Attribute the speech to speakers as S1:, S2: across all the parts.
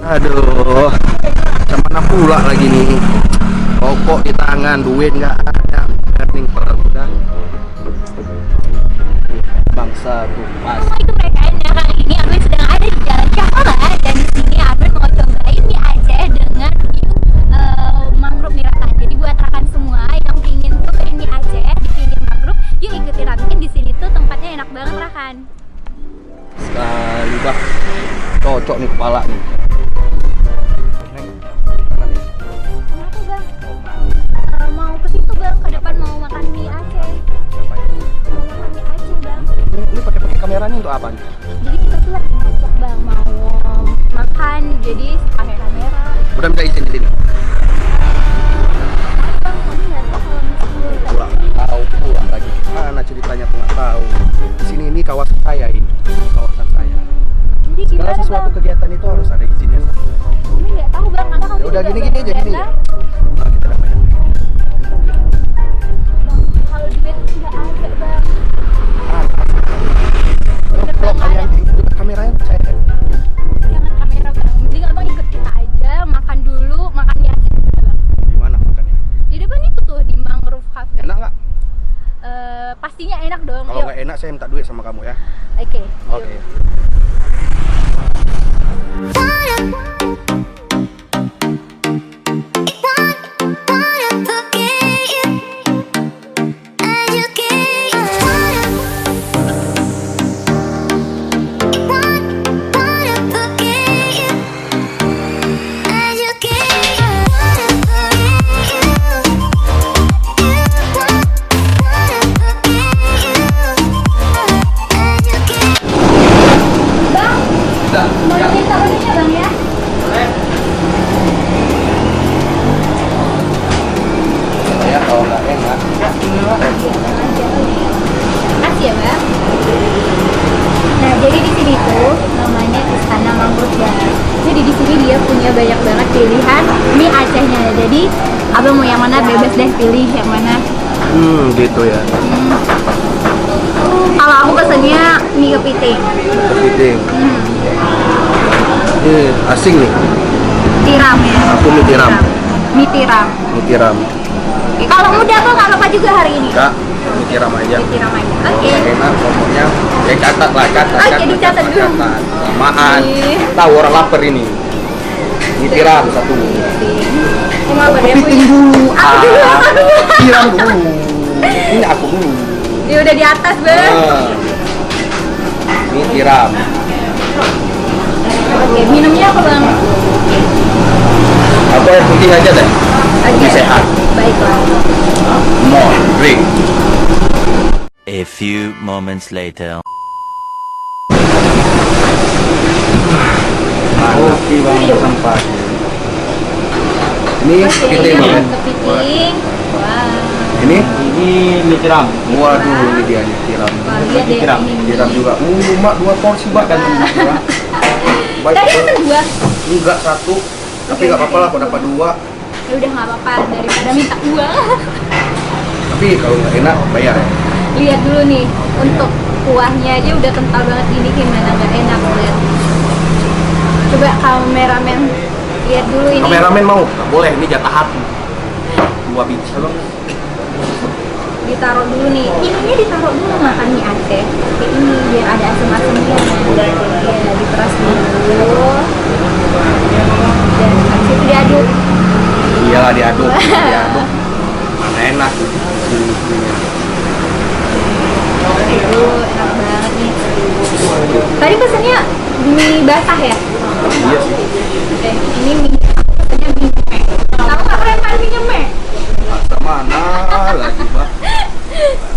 S1: Aduh, macam mana pula lagi nih? Rokok di tangan, duit nggak ada. Ning perang udah. Bangsa tuh pas.
S2: Assalamualaikum rekan, kali ini Abang sedang ada di Jalan Cakala dan di sini Abang mau cobain mie Aceh dengan mangrove nih rekan. Jadi buat rekan semua yang pingin cobain mie Aceh di pinggir mangrove, yuk ikuti Ramin di sini tuh tempatnya enak banget rekan.
S1: Sekali bah, cocok nih kepala nih.
S2: Kenapa bang? Mau ke situ bang, ke depan mau makan mie Aceh.
S1: Siapa ya?
S2: Mau makan mie Aceh bang.
S1: Ini pakai kameranya untuk apa nih?
S2: Jadi kita tuh lagi ngajak bang mau makan, jadi pakai kamera.
S1: Udah minta izin di sini.
S2: Bang, kamu nggak tahu kalau misalnya kita
S1: Pulang tahu pulang lagi. Mana ceritanya aku nggak tahu. Di sini ini kawasan saya ini, kawasan saya.
S2: jadi
S1: Segala
S2: gimana
S1: sesuatu
S2: bang?
S1: kegiatan itu harus ada izinnya.
S2: Kami nggak tahu bang, karena kami
S1: Ya udah
S2: juga
S1: gini aja gini.
S2: datang.
S1: Nah, kita damai.
S2: Bang, kalau duit nggak ada bang.
S1: Kalau kalian itu kameranya saya
S2: Jangan kamera bang, mending abang ikut kita aja, makan dulu, makan mie Aceh dulu, bang.
S1: di mana makannya?
S2: Di depan itu tuh, di Mangrove Cafe.
S1: Enak nggak?
S2: Pastinya enak dong.
S1: Kalau
S2: Yuk.
S1: nggak enak saya minta duit sama kamu ya.
S2: Oke.
S1: Oke.
S2: Yuk. Bang, mau minta menunya bang ya?
S1: Ya kalau nggak enak.
S2: Makasih ya bang. Nah jadi di sini tuh namanya Istana Mangrove bang. Jadi di sini dia punya banyak banget pilihan mie Acehnya. Jadi abang mau yang mana bebas deh pilih yang mana.
S1: Gitu ya.
S2: Kalau aku pesennya mie kepiting.
S1: Kepiting. Ini asing nih.
S2: Tiram ya.
S1: Aku mie tiram.
S2: Mie tiram.
S1: Mie tiram.
S2: Oke, kalau muda kok nggak apa-apa juga hari ini.
S1: Kak, mie tiram aja.
S2: Mie tiram aja. Oke.
S1: Enak pokoknya. Ya catat lah, catat.
S2: Oke, dicatat dulu.
S1: Lamaan. Tahu orang lapar ini. Mie tiram satu.
S2: Cuma apa dia
S1: Kepiting
S2: punya?
S1: dulu.
S2: Aku dulu, aku dulu.
S1: Tiram dulu. Ini aku dulu.
S2: Dia udah di atas bang.
S1: Mie tiram.
S2: Oke, minumnya apa bang?
S1: Aku air putih aja deh.
S2: Oke.
S1: Lebih sehat.
S2: Baiklah.
S1: More drink.
S3: A few moments later.
S1: Oke bang, tempat. Ini
S2: Oke,
S1: kepiting
S2: ini
S1: bang.
S2: kepiting. Wah.
S1: Ini?
S4: Ini mie tiram.
S1: Waduh, ini dia nih tiram.
S2: Wah, lihat deh
S4: Tiram.
S2: ini.
S1: Tiram juga. Mak 2 porsi bahkan. Baik.
S2: Tadi pesen dua.
S1: Enggak satu. Tapi nggak apa-apa lah, kalau dapat 2.
S2: Ya udah nggak apa-apa daripada minta dua.
S1: Tapi kalau nggak enak bayar ya.
S2: Lihat dulu nih, untuk kuahnya aja udah kental banget gini, gimana nggak enak lihat. Coba kameramen lihat dulu ini.
S1: Kameramen mau? Nggak boleh, ini jatah hati. 2 biji.
S2: Ditaruh dulu nih, ini ditaruh dulu makan mie Aceh kayak ini biar ada asam-asamnya. Ya diperas dulu dan habis itu diaduk.
S1: Iyalah diaduk, diaduk. Enak.
S2: Itu enak banget nih. Tadi pesannya mie basah ya?
S1: Iya sih.
S2: Oke, ini mie pesannya mie nyemeh. Tahu nggak preman mie nyemeh?
S1: Masa mana lagi, Pak?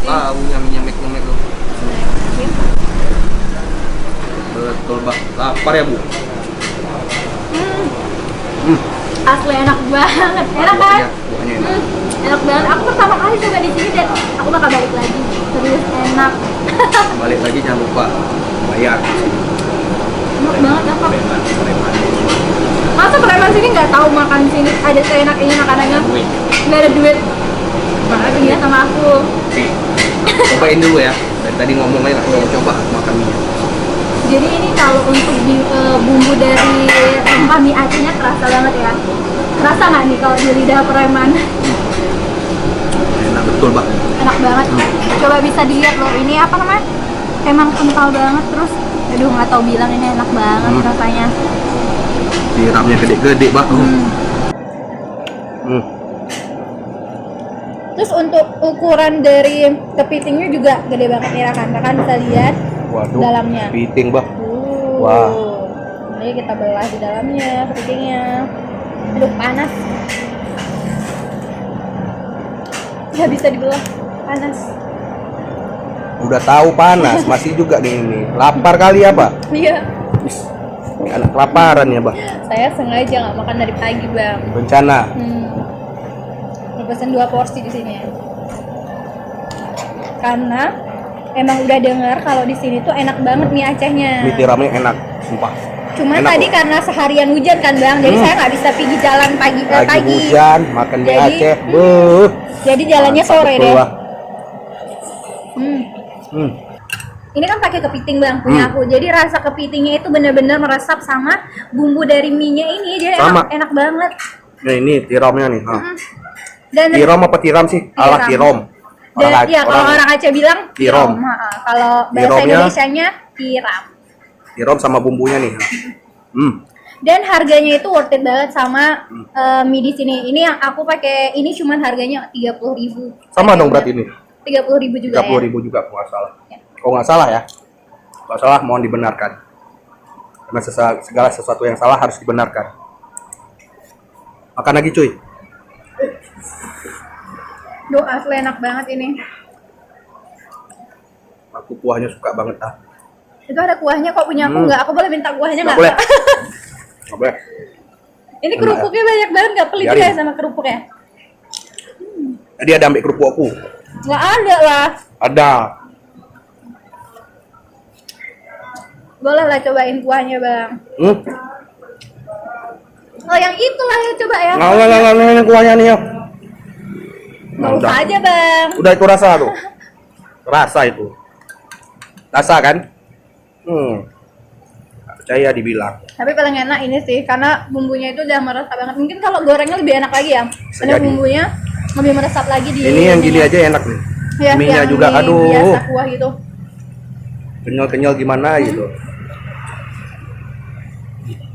S1: Tahu yang nyemek-nyemek tuh. Betul, Pak. Lapar ya, Bu?
S2: Asli enak banget. Enak kan?
S1: Buahnya enak.
S2: Enak banget. Aku pertama kali coba di sini dan aku bakal balik lagi. Serius enak.
S1: Balik lagi jangan lupa bayar.
S2: Enak banget apa?
S1: Preman.
S2: Masa preman sini nggak tahu makan sini ada seenak ini makanannya?
S1: Duit.
S2: Nggak ada duit. Makasih ya sama aku.
S1: Oke. Cobain dulu ya. Dari tadi ngomong aja, mau coba makan mie.
S2: Jadi ini kalau untuk bumbu dari rempah mie Acehnya kerasa banget ya. Kerasa nggak nih kalau di lidah preman?
S1: Enak betul, Bang.
S2: Enak banget. Coba bisa dilihat loh, ini apa namanya? Emang kental banget, terus aduh nggak tahu bilang ini enak banget rasanya.
S1: Tiramnya gede-gede, Bang.
S2: Terus untuk ukuran dari kepitingnya juga gede banget ya kan? Kakak bisa lihat dalamnya.
S1: Kepiting, Bang.
S2: Wah. Ini kita belah di dalamnya kepitingnya. Aduh panas. Nggak bisa dibelah, panas.
S1: Udah tahu panas, masih juga nih ini. Lapar kali ya, Pak?
S2: Iya.
S1: Ini anak kelaparan ya, Bang.
S2: Saya sengaja nggak makan dari pagi, Bang.
S1: Rencana.
S2: Pesen 2 porsi di sini. Karena emang udah dengar kalau di sini tuh enak banget mie Acehnya.
S1: Mie tiramnya enak, sumpah.
S2: Cuma
S1: enak
S2: tadi
S1: kok.
S2: karena seharian hujan kan, Bang. Jadi saya nggak bisa pergi jalan pagi.
S1: Lagi hujan, makan mie
S2: Jadi-
S1: Aceh.
S2: Jadi jalannya
S1: Mantap
S2: sore
S1: betul,
S2: deh.
S1: Bang.
S2: Ini kan pakai kepiting, Bang, punya aku. Jadi rasa kepitingnya itu benar-benar meresap sama bumbu dari mie-nya ini. Jadi
S1: Sama.
S2: enak banget.
S1: Nah, ini tiramnya nih.
S2: Dan
S1: Tiram apa tiram sih? Alah tirom.
S2: Dan ya kalau orang Aceh bilang
S1: tirom.
S2: Kalau bahasa
S1: Tiromnya-
S2: Indonesianya tiram.
S1: Tiram sama bumbunya nih.
S2: Dan harganya itu worth it banget sama mie di sini. Ini yang aku pakai ini cuman harganya 30.000.
S1: Sama dong berarti ini.
S2: 30.000 juga
S1: 30.000
S2: ya.
S1: juga, kalau nggak salah.
S2: Ya.
S1: Oh nggak salah ya? Nggak salah, mohon dibenarkan. Karena segala sesuatu yang salah harus dibenarkan. Makan lagi cuy.
S2: Duh, asli enak banget ini.
S1: Aku kuahnya suka banget ah.
S2: Itu ada kuahnya kok, punya aku nggak? Aku boleh minta kuahnya
S1: Nggak
S2: nggak?
S1: boleh. Nggak boleh.
S2: Ini kerupuknya banyak banget, nggak pelit
S1: Biarin.
S2: ya sama kerupuknya?
S1: Tadi ada ambil kerupuk aku.
S2: Nggak ada lah.
S1: Ada.
S2: Boleh lah cobain kuahnya, Bang. Oh, yang itulah ya, coba ya.
S1: Nggak, ini kuahnya nih ya.
S2: Nggak usah aja, Bang.
S1: Udah itu rasa tuh. Rasa itu. Rasa kan? Nggak percaya dibilang.
S2: Tapi paling enak ini sih, karena bumbunya itu udah meresap banget. Mungkin kalau gorengnya lebih enak lagi ya.
S1: Bisa
S2: Karena
S1: jadi.
S2: bumbunya lebih meresap lagi di
S1: Ini yang gini aja enak nih.
S2: ya,
S1: Mie-nya
S2: yang
S1: juga,
S2: mie
S1: aduh.
S2: biasa kuah gitu.
S1: Kenyal-kenyal gimana gitu.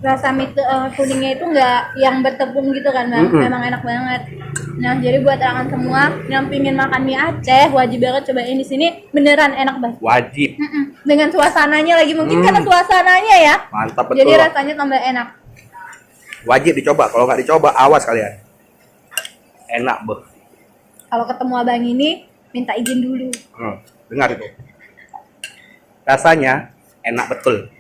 S2: Rasa mie kuningnya itu nggak yang bertepung gitu kan, Bang. Memang enak banget. Nah, jadi buat rekan semua yang pingin makan mie Aceh, wajib banget cobain di sini. Beneran enak banget.
S1: Wajib.
S2: Dengan suasananya lagi, mungkin karena suasananya ya.
S1: Mantap betul.
S2: Jadi rasanya tambah enak.
S1: Wajib dicoba. Kalau nggak dicoba, awas kalian. Enak beh.
S2: Kalau ketemu abang ini, minta izin dulu.
S1: Dengar itu. Rasanya enak betul.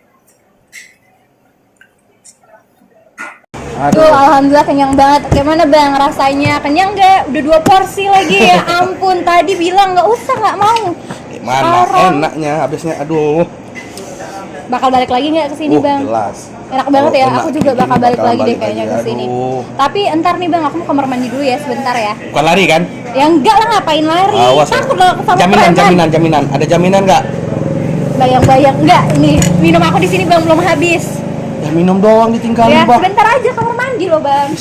S2: Aduh, alhamdulillah kenyang banget. Gimana, Bang, rasanya? Kenyang nggak? Udah 2 porsi lagi ya. Ampun, tadi bilang nggak usah, nggak mau.
S1: Gimana
S2: Sekarang
S1: enaknya habisnya, aduh.
S2: bakal balik lagi nggak ke sini, Bang?
S1: Jelas.
S2: Enak banget
S1: Kalau
S2: ya.
S1: enak
S2: Aku juga
S1: begini
S2: bakal balik lagi deh
S1: balik
S2: kayaknya ke sini.
S1: aduh.
S2: Tapi entar nih, Bang, aku mau kamar mandi dulu ya sebentar ya.
S1: Bukan lari kan?
S2: Ya enggak lah, ngapain lari?
S1: Awas.
S2: Takut loh sama preman.
S1: Jaminan. Ada jaminan nggak?
S2: Bayang-bayang enggak. Ini minum aku di sini, Bang, belum habis.
S1: Ya minum doang ditinggalin,
S2: Ya,
S1: Bang.
S2: sebentar aja kamar mandi loh, Bang.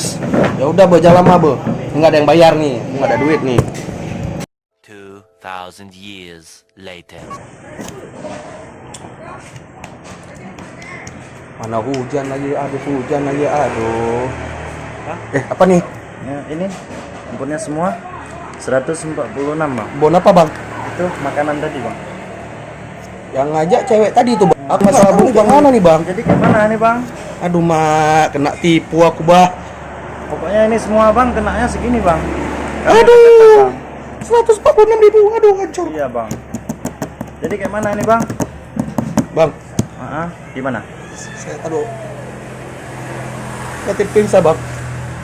S1: Ya udah, Bo, jalan mah, Bo. Nggak ada yang bayar nih, nggak ada duit nih.
S3: 2,000 years later.
S1: Mana hujan lagi, aduh. Apa nih?
S4: Ya, ini ampurnya semua 146, Bang.
S1: Bon apa, Bang?
S4: Itu makanan tadi, Bang.
S1: Yang ngajak cewek tadi tuh, Bang. Apa masalah Bang? Bang mana nih, Bang?
S4: Jadi gimana nih, Bang?
S1: Aduh, Mak, kena tipu aku, Bah.
S4: Pokoknya ini semua, Bang, kenanya segini, Bang.
S1: Aduh. 146.000, aduh, hancur.
S4: Iya, Bang. Jadi kayak mana ini, Bang?
S1: Bang,
S4: Gimana?
S1: saya taruh ketip pingsa, Bang.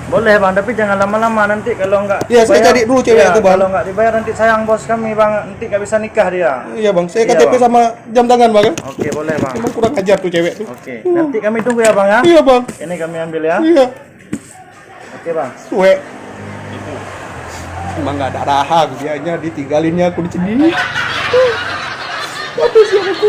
S4: Boleh, Bang, tapi jangan lama-lama nanti kalau nggak
S1: Iya, saya
S4: dibayar-
S1: cari dulu cewek
S4: Iya,
S1: itu, Bang.
S4: Kalau nggak dibayar nanti sayang bos kami, Bang. Nanti nggak bisa nikah dia.
S1: Iya, Bang. Saya
S4: Iya,
S1: KTP
S4: Bang.
S1: sama jam tangan, Bang.
S4: Oke, boleh, Bang.
S1: Emang kurang ajar tuh cewek tuh.
S4: Oke, nanti kami tunggu ya, Bang, ya.
S1: Iya, Bang.
S4: Ini kami ambil ya.
S1: Iya.
S4: Oke, Bang.
S1: Suwe. Emang nggak ada rahang, dianya ditinggalinnya aku di sini. Apa sih aku?